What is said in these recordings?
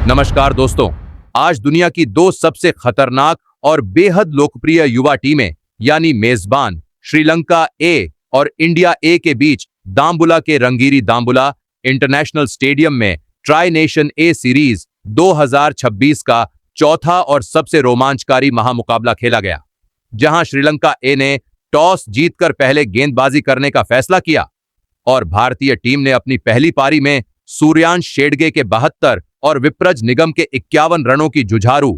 नमस्कार दोस्तों। आज दुनिया की दो सबसे खतरनाक और बेहद लोकप्रिय युवा टीमें यानी मेजबान श्रीलंका ए और इंडिया ए के बीच दाम्बुला के रंगीरी दाम्बुला इंटरनेशनल स्टेडियम में ट्राई नेशन ए सीरीज 2026 का चौथा और सबसे रोमांचकारी महामुकाबला खेला गया, जहां श्रीलंका ए ने टॉस जीतकर पहले गेंदबाजी करने का फैसला किया और भारतीय टीम ने अपनी पहली पारी में सूर्यांश शेडगे के 72 और विप्रज निगम के 51 रनों की जुझारू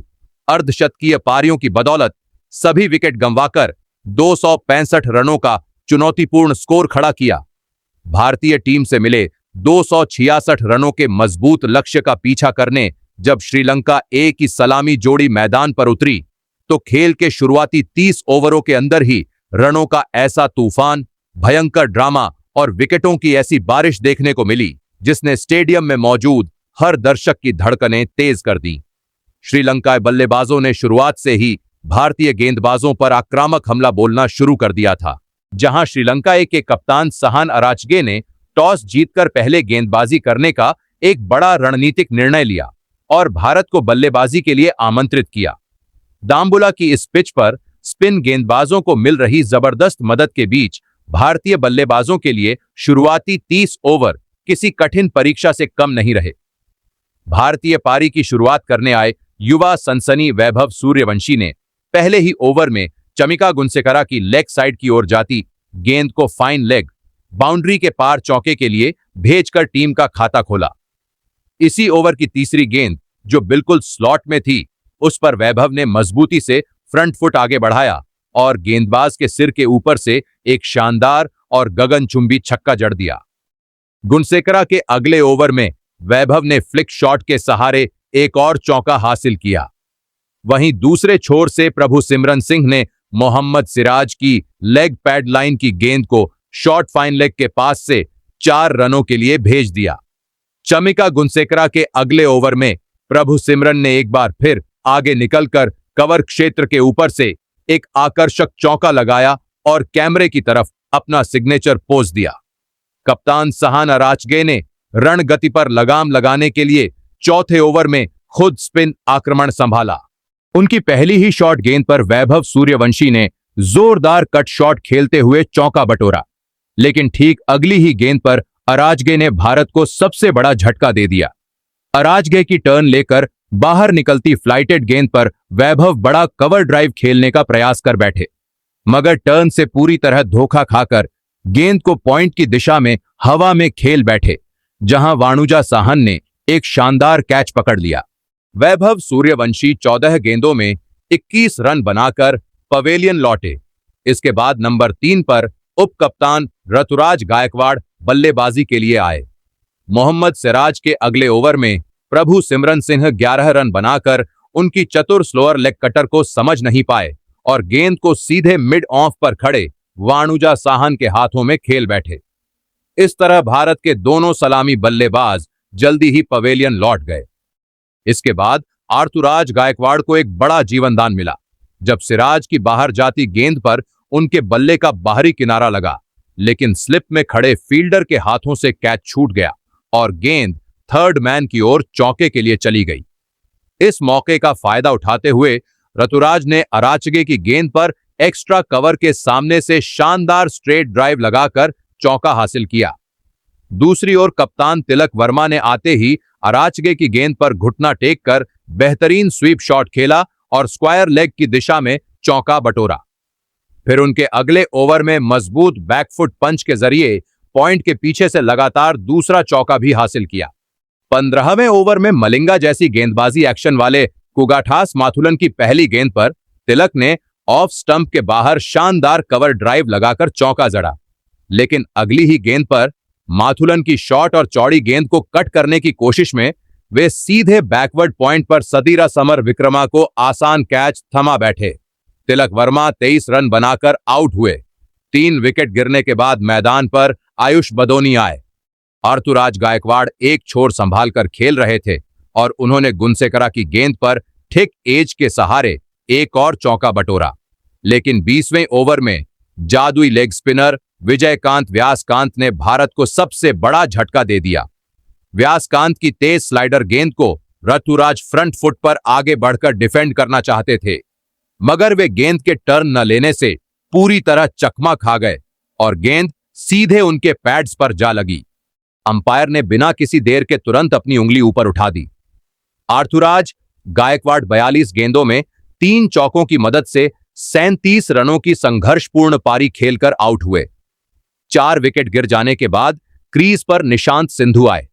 अर्धशतकीय पारियों की बदौलत सभी विकेट गंवाकर 265 रनों का चुनौतीपूर्ण स्कोर खड़ा किया। भारतीय टीम से मिले 266 रनों के मजबूत लक्ष्य का पीछा करने जब श्रीलंका ए की सलामी जोड़ी मैदान पर उतरी तो खेल के शुरुआती 30 ओवरों के अंदर ही रनों का ऐसा तूफान, भयंकर ड्रामा और विकेटों की ऐसी बारिश देखने को मिली जिसने स्टेडियम में मौजूद हर दर्शक की धड़कनें तेज कर दी। श्रीलंकाई बल्लेबाजों ने शुरुआत से ही भारतीय गेंदबाजों पर आक्रामक हमला बोलना शुरू कर दिया था, जहां श्रीलंका ए के कप्तान सहान अराचगे ने टॉस जीतकर पहले गेंदबाजी करने का एक बड़ा रणनीतिक निर्णय लिया और भारत को बल्लेबाजी के लिए आमंत्रित किया। दाम्बुला की इस पिच पर स्पिन गेंदबाजों को मिल रही जबरदस्त मदद के बीच भारतीय बल्लेबाजों के लिए शुरुआती 30 ओवर किसी कठिन परीक्षा से कम नहीं रहे। भारतीय पारी की शुरुआत करने आए युवा सनसनी वैभव सूर्यवंशी ने पहले ही ओवर में चमिका गुनसेकरा की लेग साइड की ओर जाती गेंद को फाइन लेग बाउंड्री के पार चौके के लिए भेजकर टीम का खाता खोला। इसी ओवर की तीसरी गेंद जो बिल्कुल स्लॉट में थी, उस पर वैभव ने मजबूती से फ्रंट फुट आगे बढ़ाया और गेंदबाज के सिर के ऊपर से एक शानदार और गगनचुंबी छक्का जड़ दिया। गुनसेकरा के अगले ओवर में वैभव ने फ्लिक शॉट के सहारे एक और चौका हासिल किया। वहीं दूसरे छोर से प्रभु सिमरन सिंह ने मोहम्मद सिराज की लेग पैड लाइन की गेंद को शॉर्ट फाइन लेग के पास से 4 रनों के लिए भेज दिया। चमिका गुनसेकरा के अगले ओवर में प्रभु सिमरन ने एक बार फिर आगे निकलकर कवर क्षेत्र के ऊपर से एक आकर्षक चौका लगाया और कैमरे की तरफ अपना सिग्नेचर पोज दिया। कप्तान सहान अराचगे ने रण गति पर लगाम लगाने के लिए चौथे ओवर में खुद स्पिन आक्रमण संभाला। उनकी पहली ही शॉट गेंद पर वैभव सूर्यवंशी ने जोरदार कट शॉट खेलते हुए चौका बटोरा, लेकिन ठीक अगली ही गेंद पर अराचगे ने भारत को सबसे बड़ा झटका दे दिया। अराचगे की टर्न लेकर बाहर निकलती फ्लाइटेड गेंद पर वैभव बड़ा कवर ड्राइव खेलने का प्रयास कर बैठे, मगर टर्न से पूरी तरह धोखा खाकर गेंद को पॉइंट की दिशा में हवा में खेल बैठे, जहां वाणुजा साहन ने एक शानदार कैच पकड़ लिया। वैभव सूर्यवंशी 14 गेंदों में 21 रन बनाकर पवेलियन लौटे। इसके बाद नंबर 3 पर उप कप्तान ऋतुराज गायकवाड़ बल्लेबाजी के लिए आए। मोहम्मद सिराज के अगले ओवर में प्रभु सिमरन सिंह 11 रन बनाकर उनकी चतुर स्लोअर लेग कटर को समझ नहीं पाए और गेंद को सीधे मिड ऑफ पर खड़े वाणुजा साहन के हाथों में खेल बैठे। इस तरह भारत के दोनों सलामी बल्लेबाज जल्दी ही पवेलियन लौट गए। इसके बाद ऋतुराज गायकवाड़ को एक बड़ा जीवनदान मिला जब सिराज की बाहर जाती गेंद पर उनके बल्ले का बाहरी किनारा लगा, लेकिन स्लिप में खड़े फील्डर के हाथों से कैच छूट गया और गेंद थर्ड मैन की ओर चौके के लिए चली गई। इस मौके का फायदा उठाते हुए ऋतुराज ने अराचगे की गेंद पर एक्स्ट्रा कवर के सामने से शानदार स्ट्रेट ड्राइव लगाकर चौका हासिल किया। दूसरी ओर कप्तान तिलक वर्मा ने आते ही अराचगे की गेंद पर घुटना टेक कर बेहतरीन स्वीप शॉट खेला और स्क्वायर लेग की दिशा में चौका बटोरा। फिर उनके अगले ओवर में मजबूत बैकफुट पंच के जरिए पॉइंट के पीछे से लगातार दूसरा चौका भी हासिल किया। 15वें ओवर में मलिंगा जैसी गेंदबाजी एक्शन वाले कुगाठास माथुलन की पहली गेंद पर तिलक ने ऑफ स्टंप के बाहर शानदार कवर ड्राइव लगाकर चौका जड़ा, लेकिन अगली ही गेंद पर माथुलन की शॉर्ट और चौड़ी गेंद को कट करने की कोशिश में वे सीधे बैकवर्ड पॉइंट पर सदीरा समर विक्रमा को आसान कैच थमा बैठे। तिलक वर्मा 23 रन बनाकर आउट हुए। 3 विकेट गिरने के बाद मैदान पर आयुष बदोनी आए। ऋतुराज गायकवाड़ एक छोर संभालकर खेल रहे थे और उन्होंने गुनसेकरा की गेंद पर ठीक एज के सहारे एक और चौका बटोरा, लेकिन 20वें ओवर में जादुई लेग स्पिनर विजयकांत व्यासकांत ने भारत को सबसे बड़ा झटका दे दिया। व्यासकांत की तेज स्लाइडर गेंद को ऋतुराज फ्रंट फुट पर आगे बढ़कर डिफेंड करना चाहते थे, मगर वे गेंद के टर्न न लेने से पूरी तरह चकमा खा गए और गेंद सीधे उनके पैड्स पर जा लगी। अंपायर ने बिना किसी देर के तुरंत अपनी उंगली ऊपर उठा दी। आर्थुराज गायकवाड़ 42 गेंदों में 3 चौकों की मदद से 37 रनों की संघर्षपूर्ण पारी खेलकर आउट हुए। 4 विकेट गिर जाने के बाद क्रीज पर निशांत सिंधु आए।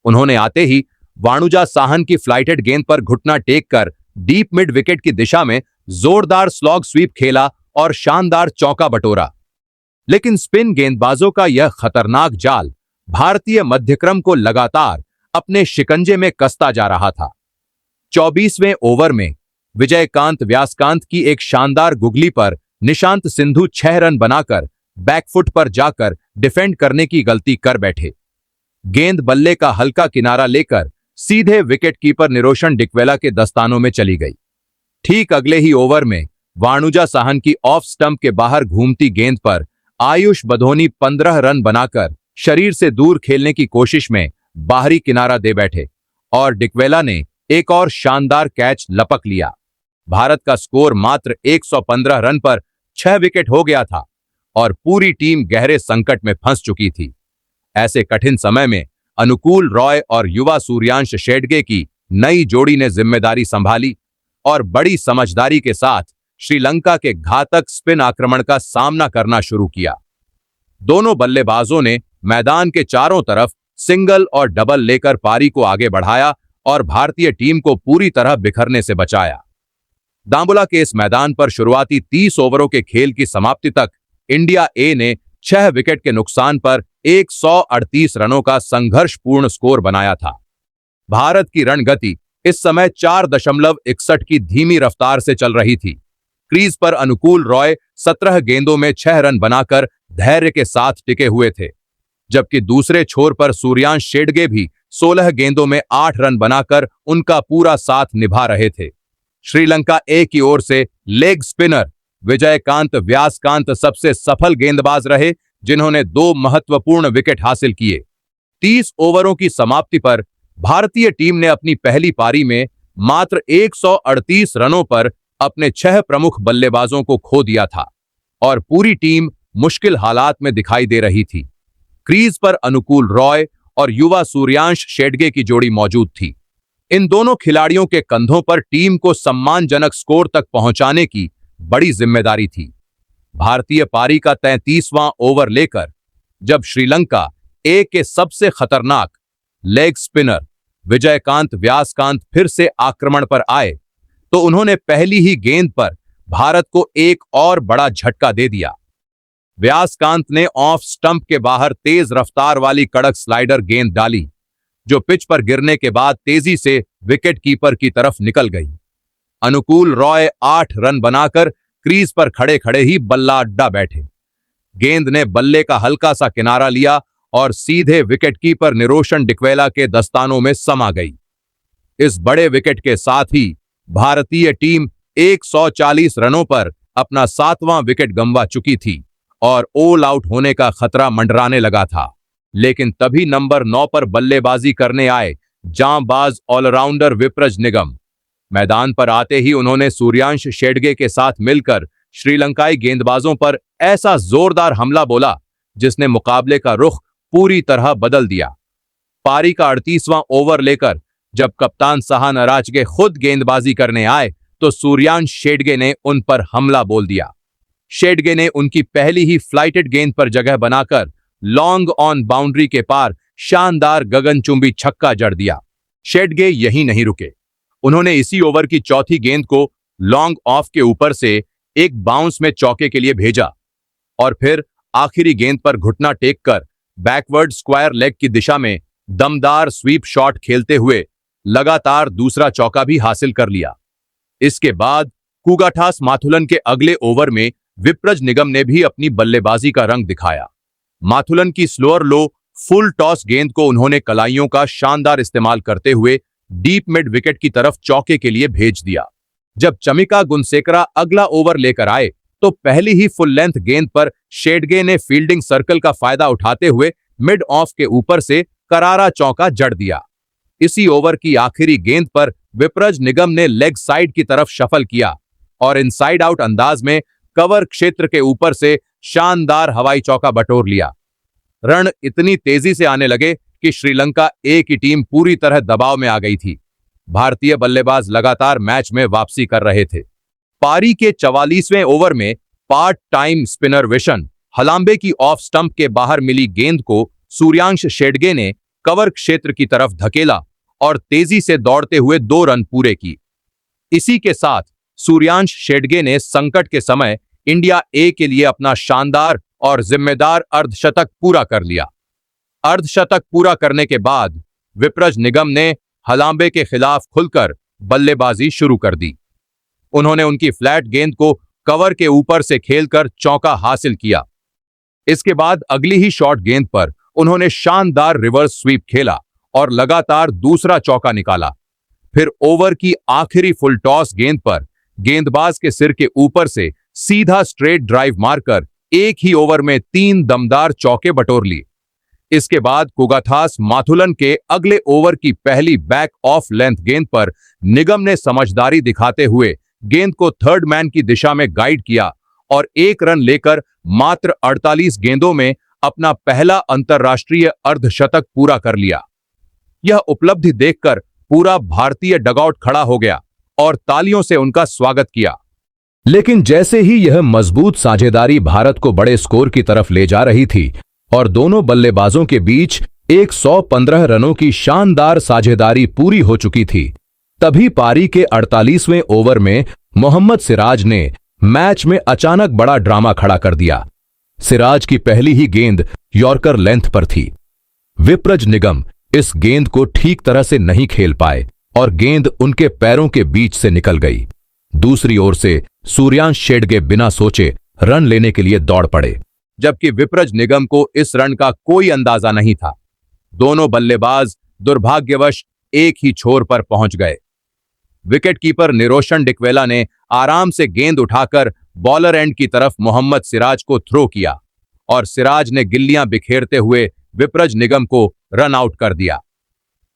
उन्होंने आते ही वाणुजा साहन की फ्लाइटेड गेंद पर घुटना टेक कर डीप मिड विकेट की दिशा में जोरदार स्लॉग स्वीप खेला और शानदार चौका बटोरा। लेकिन स्पिन गेंदबाजों का यह खतरनाक जाल भारतीय मध्यक्रम को लगातार अपने शिकंजे में कसता जा रहा था। 24वें ओवर में विजयकांत व्यासकांत की एक शानदार गुगली पर निशांत सिंधु 6 रन बनाकर बैकफुट पर जाकर डिफेंड करने की गलती कर बैठे। गेंद बल्ले का हल्का किनारा लेकर सीधे विकेट कीपर निरोशन डिक्वेला के दस्तानों में चली गई। ठीक अगले ही ओवर में वाणुजा साहन की ऑफ स्टंप के बाहर घूमती गेंद पर आयुष बधोनी 15 रन बनाकर शरीर से दूर खेलने की कोशिश में बाहरी किनारा दे बैठे और डिक्वेला ने एक और शानदार कैच लपक लिया। भारत का स्कोर मात्र 115 रन पर 6 विकेट हो गया था और पूरी टीम गहरे संकट में फंस चुकी थी। ऐसे कठिन समय में अनुकूल रॉय और युवा सूर्यांश शेडगे की नई जोड़ी ने जिम्मेदारी संभाली और बड़ी समझदारी के साथ श्रीलंका के घातक स्पिन आक्रमण का सामना करना शुरू किया। दोनों बल्लेबाजों ने मैदान के चारों तरफ सिंगल और डबल लेकर पारी को आगे बढ़ाया और भारतीय टीम को पूरी तरह बिखरने से बचाया। दाम्बुला के इस मैदान पर शुरुआती 30 ओवरों के खेल की समाप्ति तक इंडिया ए ने 6 विकेट के नुकसान पर 138 रनों का संघर्षपूर्ण स्कोर बनाया था। भारत की रणगति इस समय 4.61 की धीमी रफ्तार से चल रही थी। क्रीज पर अनुकूल रॉय 17 गेंदों में 6 रन बनाकर धैर्य के साथ टिके हुए थे, जबकि दूसरे छोर पर सूर्यांश शेडगे भी 16 गेंदों में 8 रन बनाकर उनका पूरा साथ निभा रहे थे। श्रीलंका ए की ओर से लेग स्पिनर विजयकांत व्यासकांत सबसे सफल गेंदबाज रहे, जिन्होंने 2 महत्वपूर्ण विकेट हासिल किए। 30 ओवरों की समाप्ति पर भारतीय टीम ने अपनी पहली पारी में मात्र 138 रनों पर अपने 6 प्रमुख बल्लेबाजों को खो दिया था और पूरी टीम मुश्किल हालात में दिखाई दे रही थी। क्रीज पर अनुकूल रॉय और युवा सूर्यांश शेडगे की जोड़ी मौजूद थी। इन दोनों खिलाड़ियों के कंधों पर टीम को सम्मानजनक स्कोर तक पहुंचाने की बड़ी जिम्मेदारी थी। भारतीय पारी का 33वां ओवर लेकर जब श्रीलंका ए के सबसे खतरनाक लेग स्पिनर विजयकांत व्यासकांत फिर से आक्रमण पर आए, तो उन्होंने पहली ही गेंद पर भारत को एक और बड़ा झटका दे दिया। व्यासकांत ने ऑफ स्टंप के बाहर तेज रफ्तार वाली कड़क स्लाइडर गेंद डाली, जो पिच पर गिरने के बाद तेजी से विकेट कीपर की तरफ निकल गई। अनुकूल रॉय 8 रन बनाकर क्रीज पर खड़े खड़े ही बल्ला अड्डा बैठे। गेंद ने बल्ले का हल्का सा किनारा लिया और सीधे विकेट कीपर निरोशन डिक्वेला के दस्तानों में समा गई। इस बड़े विकेट के साथ ही भारतीय टीम 140 रनों पर अपना 7वां विकेट गंवा चुकी थी और ऑल आउट होने का खतरा मंडराने लगा था। लेकिन तभी नंबर 9 पर बल्लेबाजी करने आए जांबाज ऑलराउंडर विप्रज निगम। मैदान पर आते ही उन्होंने सूर्यांश शेडगे के साथ मिलकर श्रीलंकाई गेंदबाजों पर ऐसा जोरदार हमला बोला, जिसने मुकाबले का रुख पूरी तरह बदल दिया। पारी का 38वां ओवर लेकर जब कप्तान साहा नराजगे खुद गेंदबाजी करने आए, तो सूर्यांश शेडगे ने उन पर हमला बोल दिया। शेडगे ने उनकी पहली ही फ्लाइटेड गेंद पर जगह बनाकर लॉन्ग ऑन बाउंड्री के पार शानदार गगनचुंबी छक्का जड़ दिया। शेडगे यहीं नहीं रुके। उन्होंने इसी ओवर की चौथी गेंद को लॉन्ग ऑफ के ऊपर से एक बाउंस में चौके के लिए भेजा और फिर आखिरी गेंद पर घुटना टेक कर बैकवर्ड स्क्वायर लेग की दिशा में दमदार स्वीप शॉट खेलते हुए लगातार दूसरा चौका भी हासिल कर लिया। इसके बाद कुगाटास माथुलन के अगले ओवर में विप्रज निगम ने भी अपनी बल्लेबाजी का रंग दिखाया। माथुलन की स्लोअर लो फुल टॉस गेंद को उन्होंने कलाइयों का शानदार इस्तेमाल करते हुए डीप मिड विकेट की तरफ चौके के लिए भेज दिया। जब चमिका गुनसेकरा अगला ओवर लेकर आए, तो पहली ही फुल लेंथ गेंद पर शेडगे ने फील्डिंग सर्कल का फायदा उठाते हुए मिड ऑफ के ऊपर से करारा चौका जड़ दिया। इसी ओवर की आखिरी गेंद पर विप्रज निगम ने लेग साइड की तरफ शफल किया और इनसाइड आउट अंदाज में कवर क्षेत्र के ऊपर से शानदार हवाई चौका बटोर लिया। रन इतनी तेजी से आने लगे कि श्रीलंका ए की टीम पूरी तरह दबाव में आ गई थी। भारतीय बल्लेबाज लगातार मैच में वापसी कर रहे थे। पारी के 44वें ओवर में पार्ट टाइम स्पिनर विशन हलांबे की ऑफ स्टंप के बाहर मिली गेंद को सूर्यांश शेडगे ने कवर क्षेत्र की तरफ धकेला और तेजी से दौड़ते हुए 2 रन पूरे की। इसी के साथ सूर्यांश शेडगे ने संकट के समय इंडिया ए के लिए अपना शानदार और जिम्मेदार अर्धशतक पूरा कर लिया। अर्धशतक पूरा करने के बाद विप्रज निगम ने हलांबे के खिलाफ खुलकर बल्लेबाजी शुरू कर दी। उन्होंने उनकी फ्लैट गेंद को कवर के ऊपर से खेलकर चौका हासिल किया। इसके बाद अगली ही शॉर्ट गेंद पर उन्होंने शानदार रिवर्स स्वीप खेला और लगातार दूसरा चौका निकाला। फिर ओवर की आखिरी फुल टॉस गेंद पर गेंदबाज के सिर के ऊपर से सीधा स्ट्रेट ड्राइव मारकर एक ही ओवर में 3 दमदार चौके बटोर ली। इसके बाद कुगाथास माथुलन के अगले ओवर की पहली बैक ऑफ लेंथ गेंद पर निगम ने समझदारी दिखाते हुए गेंद को थर्ड मैन की दिशा में गाइड किया और 1 रन लेकर मात्र 48 गेंदों में अपना पहला अंतर्राष्ट्रीय अर्धशतक पूरा कर लिया। यह उपलब्धि देखकर पूरा भारतीय डगआउट खड़ा हो गया और तालियों से उनका स्वागत किया। लेकिन जैसे ही यह मजबूत साझेदारी भारत को बड़े स्कोर की तरफ ले जा रही थी और दोनों बल्लेबाजों के बीच 115 रनों की शानदार साझेदारी पूरी हो चुकी थी, तभी पारी के 48वें ओवर में मोहम्मद सिराज ने मैच में अचानक बड़ा ड्रामा खड़ा कर दिया। सिराज की पहली ही गेंद यॉर्कर लेंथ पर थी। विप्रज निगम इस गेंद को ठीक तरह से नहीं खेल पाए और गेंद उनके पैरों के बीच से निकल गई। दूसरी ओर से सूर्यांश शेडगे बिना सोचे रन लेने के लिए दौड़ पड़े, जबकि विप्रज निगम को इस रन का कोई अंदाजा नहीं था। दोनों बल्लेबाज दुर्भाग्यवश एक ही छोर पर पहुंच गए। विकेटकीपर निरोशन डिकवेला ने आराम से गेंद उठाकर बॉलर एंड की तरफ मोहम्मद सिराज को थ्रो किया और सिराज ने गिल्लियां बिखेरते हुए विप्रज निगम को रन आउट कर दिया।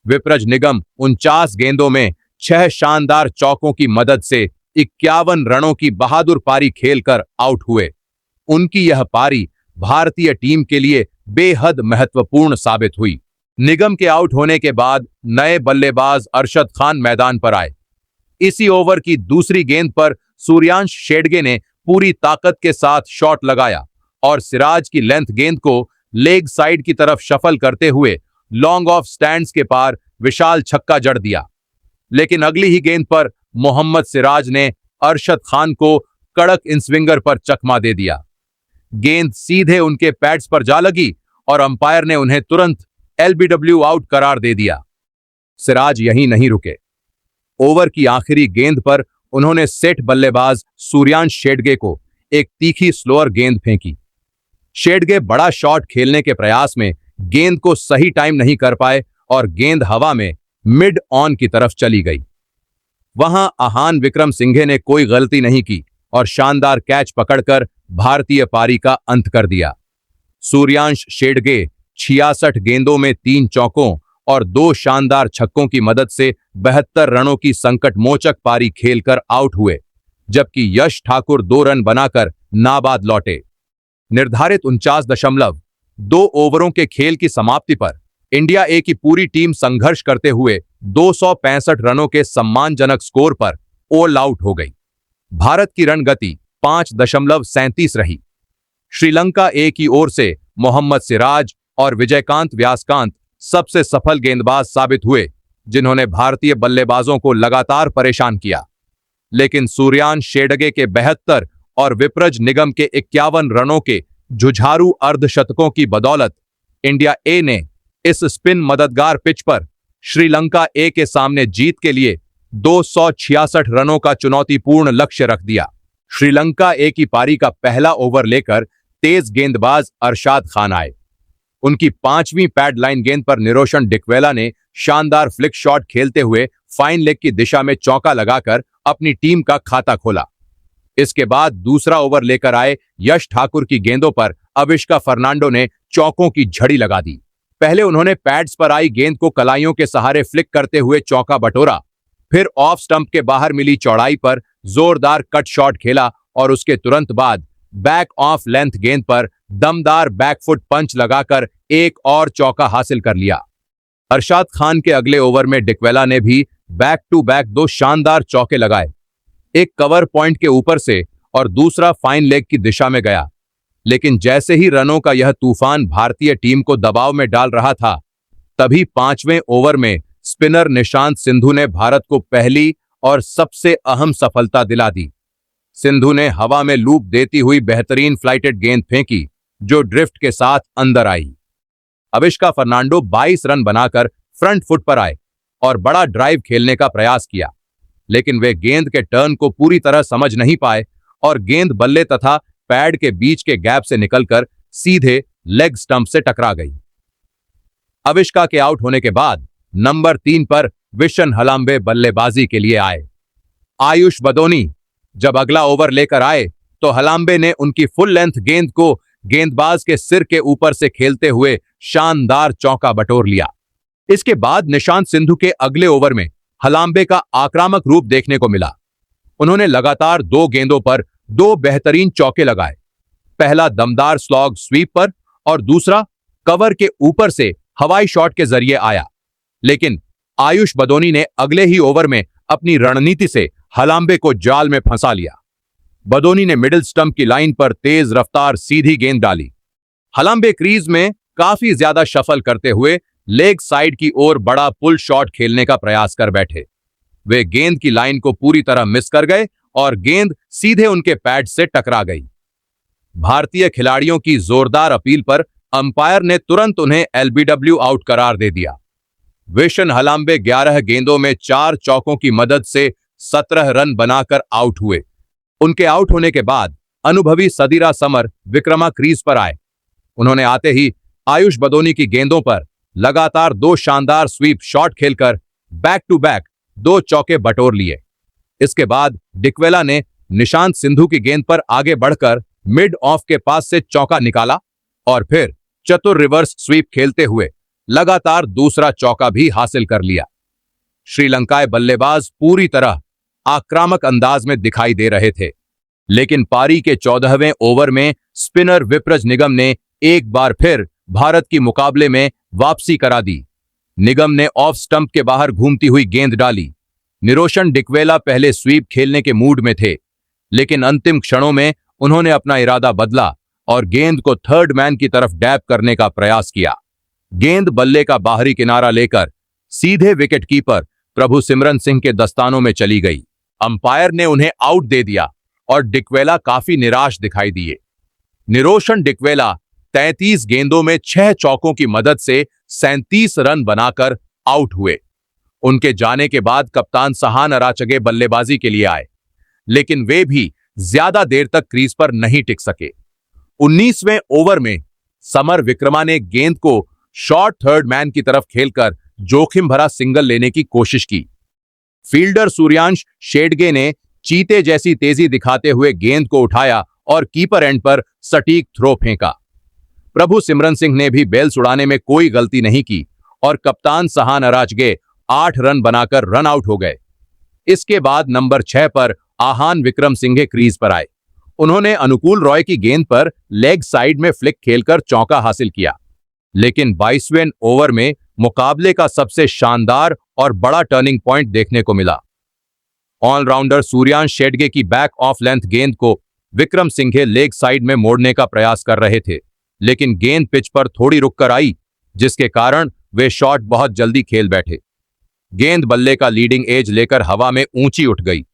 विप्रज निगम 49 गेंदों में 6 शानदार चौकों की मदद से 51 रनों की बहादुर पारी खेलकर आउट हुए। उनकी यह पारी भारतीय टीम के लिए बेहद महत्वपूर्ण साबित हुई। निगम के आउट होने के बाद नए बल्लेबाज अरशद खान मैदान पर आए। इसी ओवर की दूसरी गेंद पर सूर्यांश शेडगे ने पूरी ताकत के साथ शॉट लगाया और सिराज की लेंथ गेंद को लेग साइड की तरफ शफल करते हुए लॉन्ग ऑफ स्टैंड्स के पार विशाल छक्का जड़ दिया। लेकिन अगली ही गेंद पर मोहम्मद सिराज ने अरशद खान को कड़क इनस्विंगर पर चकमा दे दिया। गेंद सीधे उनके पैड्स पर जा लगी और अंपायर ने उन्हें तुरंत एलबीडब्ल्यू आउट करार दे दिया। सिराज यहीं नहीं रुके। ओवर की आखिरी गेंद पर उन्होंने सेट बल्लेबाज सूर्यांश शेडगे को एक तीखी स्लोअर गेंद फेंकी। शेडगे बड़ा शॉट खेलने के प्रयास में गेंद को सही टाइम नहीं कर पाए और गेंद हवा में मिड ऑन की तरफ चली गई। वहां आहान विक्रम सिंघे ने कोई गलती नहीं की और शानदार कैच पकड़कर भारतीय पारी का अंत कर दिया। सूर्यांश शेडगे 66 गेंदों में 3 चौकों और 2 शानदार छक्कों की मदद से 72 रनों की संकट मोचक पारी खेलकर आउट हुए, जबकि यश ठाकुर 2 रन बनाकर नाबाद लौटे। निर्धारित 49.2 ओवरों के खेल की समाप्ति पर इंडिया ए की पूरी टीम संघर्ष करते हुए 265 रनों के सम्मानजनक स्कोर पर ऑल आउट हो गई। भारत की रन गति 5.37 रही। श्रीलंका ए की ओर से मोहम्मद सिराज और विजयकांत व्यासकांत सबसे सफल गेंदबाज साबित हुए, जिन्होंने भारतीय बल्लेबाजों को लगातार परेशान किया। लेकिन सूर्यांश शेडगे के 72 और विप्रज निगम के 51 रनों के जुझारू अर्धशतकों की बदौलत इंडिया ए ने इस स्पिन मददगार पिच पर श्रीलंका ए के सामने जीत के लिए 266 रनों का चुनौतीपूर्ण लक्ष्य रख दिया। श्रीलंका ए की पारी का पहला ओवर लेकर तेज गेंदबाज अरशाद खान आए। उनकी 5वीं पैड लाइन गेंद पर निरोशन डिकवेला ने शानदार फ्लिक शॉट खेलते हुए फाइन लेग की दिशा में चौका लगाकर अपनी टीम का खाता खोला। इसके बाद दूसरा ओवर लेकर आए यश ठाकुर की गेंदों पर अविष्का फर्नांडो ने चौकों की झड़ी लगा दी। पहले उन्होंने पैड्स पर आई गेंद को कलाइयों के सहारे फ्लिक करते हुए चौका बटोरा, फिर ऑफ स्टंप के बाहर मिली चौड़ाई पर जोरदार कट शॉट खेला और उसके तुरंत बाद बैक ऑफ लेंथ गेंद पर दमदार बैकफुट पंच लगाकर एक और चौका हासिल कर लिया। अरशाद खान के अगले ओवर में डिक्वेला ने भी बैक टू बैक 2 शानदार चौके लगाए, एक कवर पॉइंट के ऊपर से और दूसरा फाइन लेग की दिशा में गया। लेकिन जैसे ही रनों का यह तूफान भारतीय टीम को दबाव में डाल रहा था, तभी 5वें ओवर में स्पिनर निशांत सिंधु ने भारत को पहली और सबसे अहम सफलता दिला दी। सिंधु ने हवा में लूप देती हुई बेहतरीन फ्लाइटेड गेंद फेंकी जो ड्रिफ्ट के साथ अंदर आई। अविष्का फर्नांडो 22 रन बनाकर फ्रंट फुट पर आए और बड़ा ड्राइव खेलने का प्रयास किया, लेकिन वे गेंद के टर्न को पूरी तरह समझ नहीं पाए और गेंद बल्ले तथा पैड के बीच के गैप से निकलकर सीधे लेग स्टंप से टकरा गई। अविष्का के आउट होने के बाद नंबर 3 पर विशन हलांबे बल्लेबाजी के लिए आए। आयुष बदोनी जब अगला ओवर लेकर आए तो हलांबे ने उनकी फुल लेंथ गेंद को गेंदबाज के सिर के ऊपर से खेलते हुए शानदार चौका बटोर लिया। इसके बाद निशांत सिंधु के अगले ओवर में हलांबे का आक्रामक रूप देखने को मिला। उन्होंने लगातार 2 गेंदों पर 2 बेहतरीन चौके लगाए, पहला दमदार स्लॉग स्वीप पर और दूसरा कवर के ऊपर से हवाई शॉट के जरिए आया। लेकिन आयुष बदोनी ने अगले ही ओवर में अपनी रणनीति से हलांबे को जाल में फंसा लिया। बदोनी ने मिडिल स्टंप की लाइन पर तेज रफ्तार सीधी गेंद डाली। हलांबे क्रीज में काफी ज्यादा शफल करते हुए लेग साइड की ओर बड़ा पुल शॉट खेलने का प्रयास कर बैठे। वे गेंद की लाइन को पूरी तरह मिस कर गए और गेंद सीधे उनके पैड से टकरा गई। भारतीय खिलाड़ियों की जोरदार अपील पर अंपायर ने तुरंत उन्हें एलबीडब्ल्यू आउट करार दे दिया। विशन हलांबे 11 गेंदों में 4 चौकों की मदद से 17 रन बनाकर आउट हुए। उनके आउट होने के बाद अनुभवी सदीरा समर विक्रमा क्रीज पर आए। उन्होंने आते ही आयुष बदोनी की गेंदों पर लगातार 2 शानदार स्वीप शॉट खेलकर बैक टू बैक 2 चौके बटोर लिए। इसके बाद डिक्वेला ने निशांत सिंधु की गेंद पर आगे बढ़कर मिड ऑफ के पास से चौका निकाला और फिर चतुर रिवर्स स्वीप खेलते हुए लगातार दूसरा चौका भी हासिल कर लिया। श्रीलंकाई बल्लेबाज पूरी तरह आक्रामक अंदाज में दिखाई दे रहे थे, लेकिन पारी के 14वें ओवर में स्पिनर विप्रज निगम ने एक बार फिर भारत की मुकाबले में वापसी करा दी। निगम ने ऑफ स्टंप के बाहर घूमती हुई गेंद डाली। निरोशन डिक्वेला पहले स्वीप खेलने के मूड में थे, लेकिन अंतिम क्षणों में उन्होंने अपना इरादा बदला और गेंद को थर्ड मैन की तरफ डैप करने का प्रयास किया। गेंद बल्ले का बाहरी किनारा लेकर सीधे विकेट कीपर प्रभु सिमरन सिंह के दस्तानों में चली गई। अंपायर ने उन्हें आउट दे दिया और डिक्वेला काफी निराश दिखाई दिए। निरोशन डिक्वेला 33 गेंदों में 6 चौकों की मदद से 37 रन बनाकर आउट हुए। उनके जाने के बाद कप्तान सहान अराचगे बल्लेबाजी के लिए आए, लेकिन वे भी ज्यादा देर तक क्रीज पर नहीं टिक सके। 19वें ओवर में समर विक्रमा ने गेंद को शॉर्ट थर्ड मैन की तरफ खेलकर जोखिम भरा सिंगल लेने की कोशिश की। फील्डर सूर्यांश शेडगे ने चीते जैसी तेजी दिखाते हुए गेंद को उठाया और कीपर एंड पर सटीक थ्रो फेंका। प्रभु सिमरन सिंह ने भी बेल्स उड़ाने में कोई गलती नहीं की और कप्तान सहान अराचगे 8 रन बनाकर रन आउट हो गए। इसके बाद नंबर 6 पर आहान विक्रम सिंघे क्रीज पर आए। उन्होंने अनुकूल रॉय की गेंद पर लेग साइड में फ्लिक खेलकर चौका हासिल किया, लेकिन 22वें ओवर में मुकाबले का सबसे शानदार और बड़ा टर्निंग पॉइंट देखने को मिला। ऑलराउंडर सूर्यांश शेडगे की बैक ऑफ लेंथ गेंद को विक्रम सिंघे लेग साइड में मोड़ने का प्रयास कर रहे थे, लेकिन गेंद पिच पर थोड़ी रुककर आई, जिसके कारण वे शॉट बहुत जल्दी खेल बैठे। गेंद बल्ले का लीडिंग एज लेकर हवा में ऊंची उठ गई।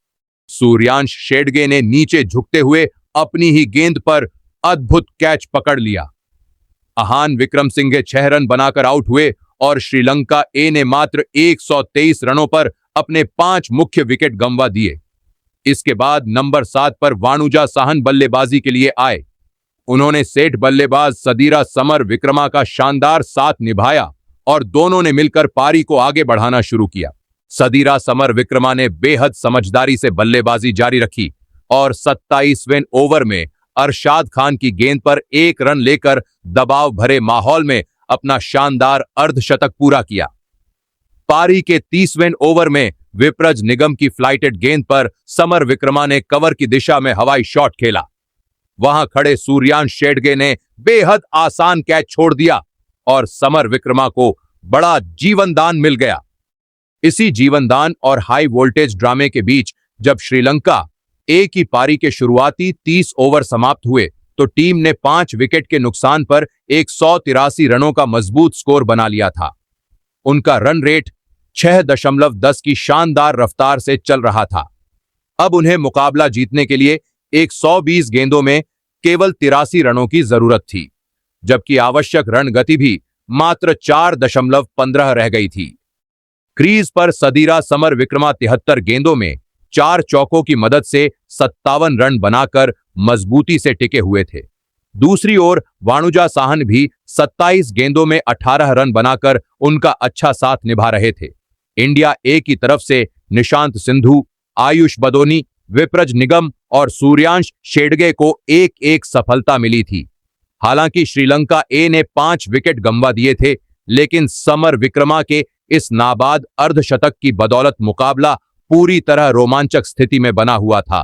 सूर्यांश शेडगे ने नीचे झुकते हुए अपनी ही गेंद पर अद्भुत कैच पकड़ लिया। आहान विक्रम सिंघे 6 रन बनाकर आउट हुए और श्रीलंका ए ने मात्र 123 रनों पर अपने 5 मुख्य विकेट गंवा दिए। इसके बाद नंबर 7 पर वाणुजा साहन बल्लेबाजी के लिए आए। उन्होंने सेठ बल्लेबाज सदीरा समर विक्रमा का शानदार साथ निभाया और दोनों ने मिलकर पारी को आगे बढ़ाना शुरू किया। सदीरा समर विक्रमा ने बेहद समझदारी से बल्लेबाजी जारी रखी और 27वें ओवर में अरशाद खान की गेंद पर 1 रन लेकर दबाव भरे माहौल में अपना शानदार अर्धशतक पूरा किया। पारी के 30वें ओवर में विप्रज निगम की फ्लाइटेड गेंद पर समर विक्रमा ने कवर की दिशा में हवाई शॉट खेला। वहां खड़े सूर्यांश शेडगे ने बेहद आसान कैच छोड़ दिया और समर विक्रमा को बड़ा जीवनदान मिल गया। इसी जीवनदान और हाई वोल्टेज ड्रामे के बीच जब श्रीलंका ए की पारी के शुरुआती 30 ओवर समाप्त हुए तो टीम ने 5 विकेट के नुकसान पर 183 रनों का मजबूत स्कोर बना लिया था। उनका रन रेट 6.10 की शानदार रफ्तार से चल रहा था। अब उन्हें मुकाबला जीतने के लिए 120 गेंदों में केवल 83 रनों की जरूरत थी, जबकि आवश्यक रन गति भी मात्र 4.15 रह गई थी। क्रीज पर सदीरा समर विक्रमा 73 गेंदों में 4 चौकों की मदद से 57 रन बनाकर मजबूती से टिके हुए थे। दूसरी ओर वाणुजा साहन भी 27 गेंदों में 18 रन बनाकर उनका अच्छा साथ निभा रहे थे। इंडिया ए की तरफ से निशांत सिंधु, आयुष बदोनी, विप्रज निगम और सूर्यांश शेडगे को एक एक सफलता मिली थी। हालांकि श्रीलंका ए ने 5 विकेट गंवा दिए थे, लेकिन समर विक्रमा के इस नाबाद अर्धशतक की बदौलत मुकाबला पूरी तरह रोमांचक स्थिति में बना हुआ था।